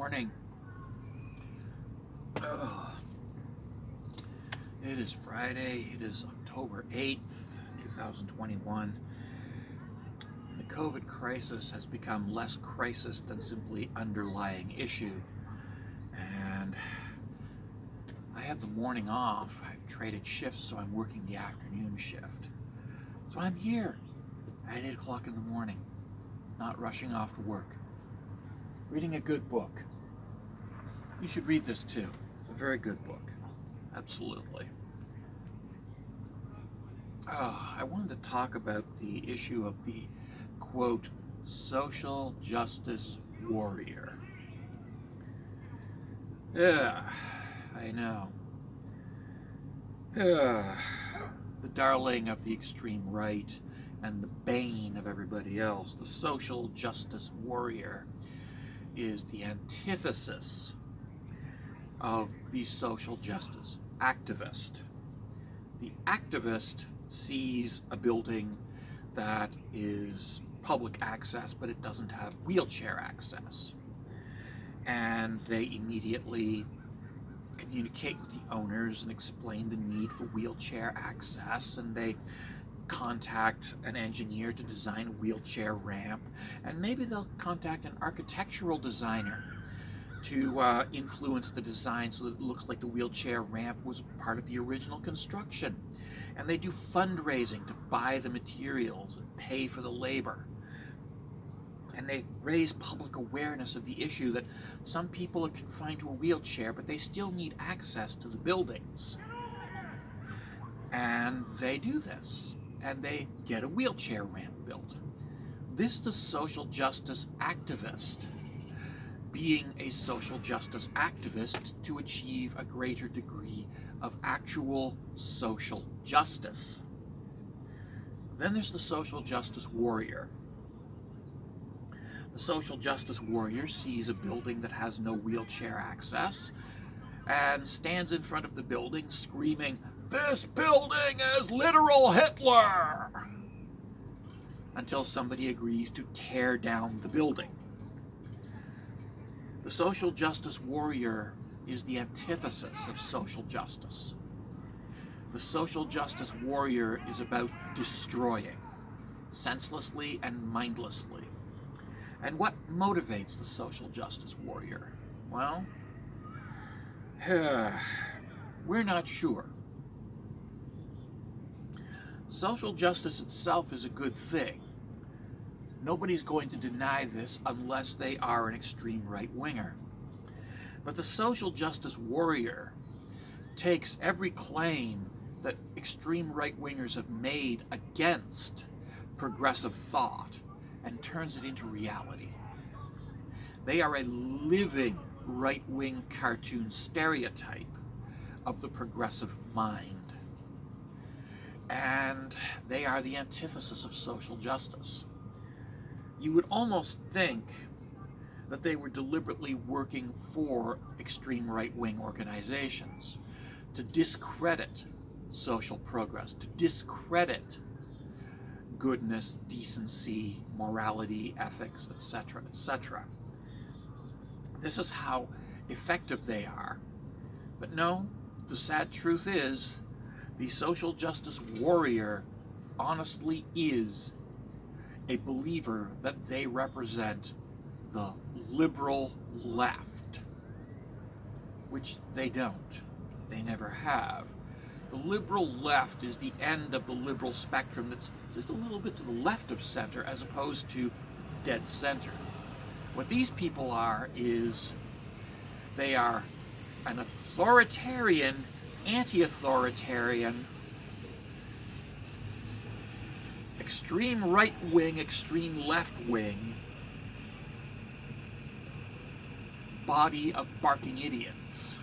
morning. Oh, it is Friday. It is October 8th, 2021. The COVID crisis has become less crisis than simply underlying issue. And I have the morning off. I've traded shifts, so I'm working the afternoon shift. So I'm here at 8 o'clock in the morning, not rushing off to work, reading a good book. You should read this too. It's a very good book. Absolutely. I wanted to talk about the issue of the, quote, social justice warrior. Yeah, I know. The darling of the extreme right and the bane of everybody else. The social justice warrior is the antithesis of the social justice activist. The activist sees a building that is public access, but it doesn't have wheelchair access. And they immediately communicate with the owners and explain the need for wheelchair access, and they contact an engineer to design a wheelchair ramp, and maybe they'll contact an architectural designer to influence the design so that it looks like the wheelchair ramp was part of the original construction. And they do fundraising to buy the materials and pay for the labor. And they raise public awareness of the issue that some people are confined to a wheelchair, but they still need access to the buildings. And they do this, and they get a wheelchair ramp built. This is the social justice activist being a social justice activist to achieve a greater degree of actual social justice. Then there's the social justice warrior. The social justice warrior sees a building that has no wheelchair access and stands in front of the building screaming, "This building is literal Hitler!" until somebody agrees to tear down the building. The social justice warrior is the antithesis of social justice. The social justice warrior is about destroying, senselessly and mindlessly. And what motivates the social justice warrior? Well, we're not sure. Social justice itself is a good thing. Nobody's going to deny this unless they are an extreme right-winger. But the social justice warrior takes every claim that extreme right-wingers have made against progressive thought and turns it into reality. They are a living right-wing cartoon stereotype of the progressive mind. And they are the antithesis of social justice. You would almost think that they were deliberately working for extreme right-wing organizations to discredit social progress, to discredit goodness, decency, morality, ethics, etc., etc. This is how effective they are. But no, the sad truth is, the social justice warrior honestly is a believer that they represent the liberal left, which they don't. They never have. The liberal left is the end of the liberal spectrum that's just a little bit to the left of center as opposed to dead center. What these people are is they are an authoritarian, anti-authoritarian, extreme right-wing, extreme left-wing body of barking idiots,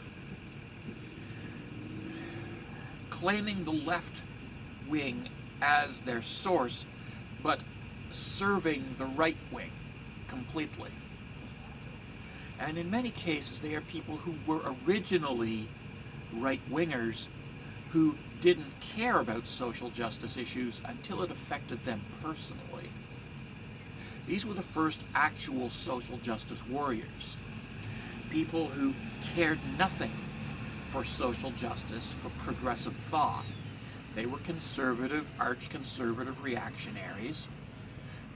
claiming the left wing as their source, but serving the right wing completely. And in many cases, they are people who were originally right-wingers who didn't care about social justice issues until it affected them personally. These were the first actual social justice warriors. people who cared nothing for social justice, for progressive thought. They were conservative, arch-conservative reactionaries,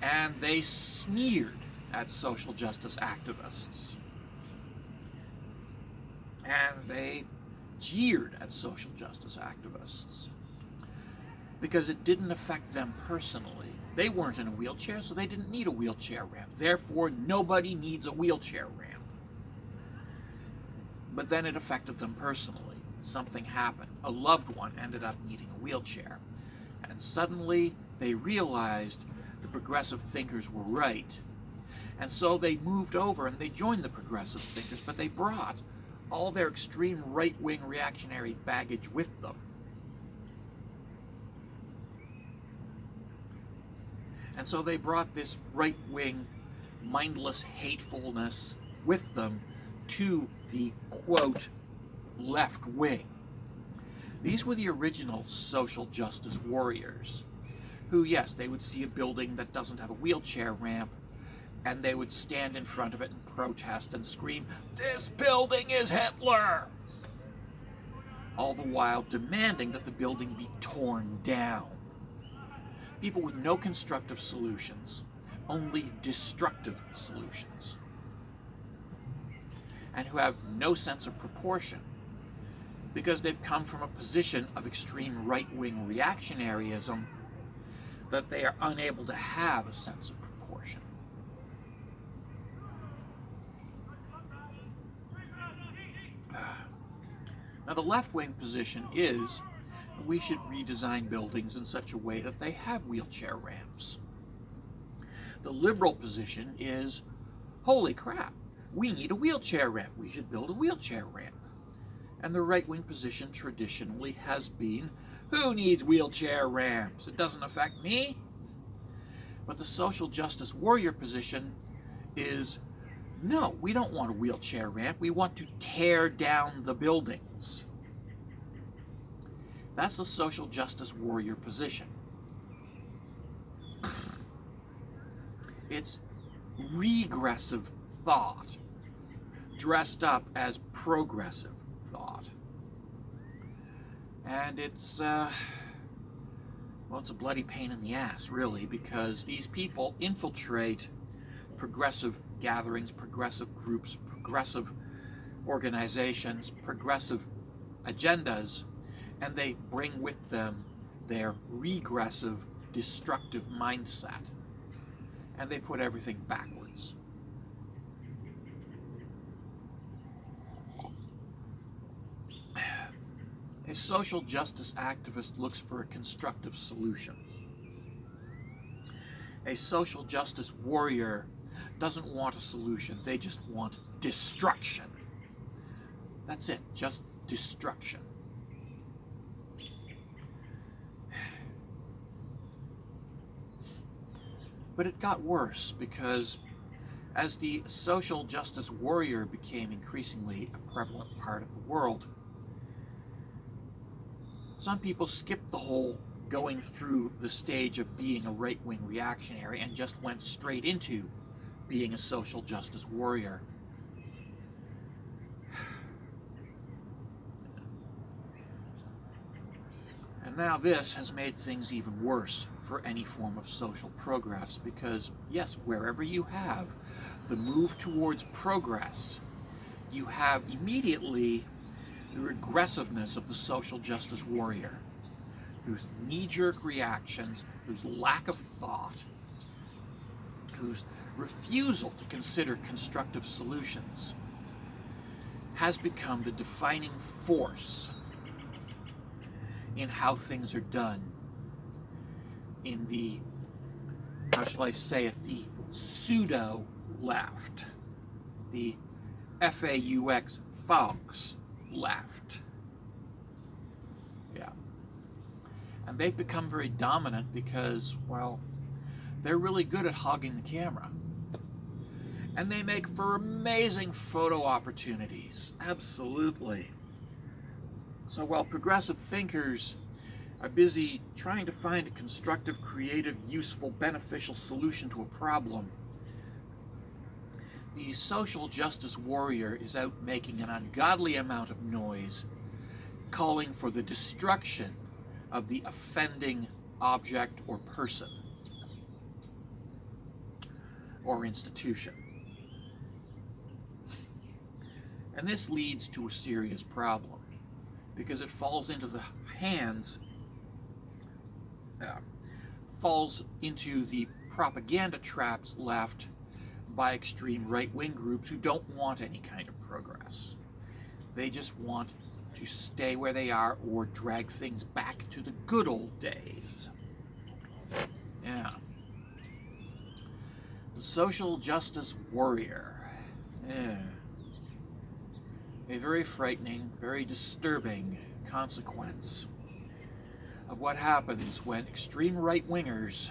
and they sneered at social justice activists. And they jeered at social justice activists because it didn't affect them personally. They weren't in a wheelchair, so they didn't need a wheelchair ramp. Therefore, nobody needs a wheelchair ramp. But then it affected them personally. Something happened. A loved one ended up needing a wheelchair. And suddenly, they realized the progressive thinkers were right. And so they moved over and they joined the progressive thinkers, but they brought all their extreme right-wing reactionary baggage with them. And so they brought this right-wing mindless hatefulness with them to the, quote, left wing. These were the original social justice warriors who, yes, they would see a building that doesn't have a wheelchair ramp and they would stand in front of it and protest and scream, "This building is Hitler!" All the while demanding that the building be torn down. People with no constructive solutions, only destructive solutions, and who have no sense of proportion because they've come from a position of extreme right-wing reactionaryism that they are unable to have a sense of proportion. Now, the left-wing position is we should redesign buildings in such a way that they have wheelchair ramps. The liberal position is, holy crap, we need a wheelchair ramp. We should build a wheelchair ramp. And the right-wing position traditionally has been, who needs wheelchair ramps? It doesn't affect me. But the social justice warrior position is, no, we don't want a wheelchair ramp. We want to tear down the buildings. That's the social justice warrior position. It's regressive thought dressed up as progressive thought. And it's a bloody pain in the ass, really, because these people infiltrate progressive gatherings, progressive groups, progressive organizations, progressive agendas, and they bring with them their regressive, destructive mindset, and they put everything backwards. A social justice activist looks for a constructive solution. A social justice warrior doesn't want a solution, they just want destruction. That's it, just destruction. But it got worse because as the social justice warrior became increasingly a prevalent part of the world, some people skipped the whole going through the stage of being a right-wing reactionary and just went straight into being a social justice warrior. And now this has made things even worse for any form of social progress because, yes, wherever you have the move towards progress, you have immediately the regressiveness of the social justice warrior, whose knee-jerk reactions, whose lack of thought, whose refusal to consider constructive solutions has become the defining force in how things are done in the, how shall I say it, the pseudo-left, the FAUX Fox left. Yeah. And they've become very dominant because, well, they're really good at hogging the camera. And they make for amazing photo opportunities. Absolutely. So while progressive thinkers are busy trying to find a constructive, creative, useful, beneficial solution to a problem, The social justice warrior is out making an ungodly amount of noise, calling for the destruction of the offending object or person or institution. And this leads to a serious problem, because it falls into the propaganda traps left by extreme right-wing groups who don't want any kind of progress. They just want to stay where they are or drag things back to the good old days. Yeah. The social justice warrior. Yeah. A very frightening, very disturbing consequence of what happens when extreme right-wingers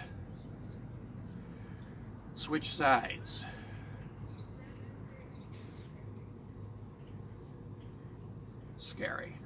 switch sides. Scary.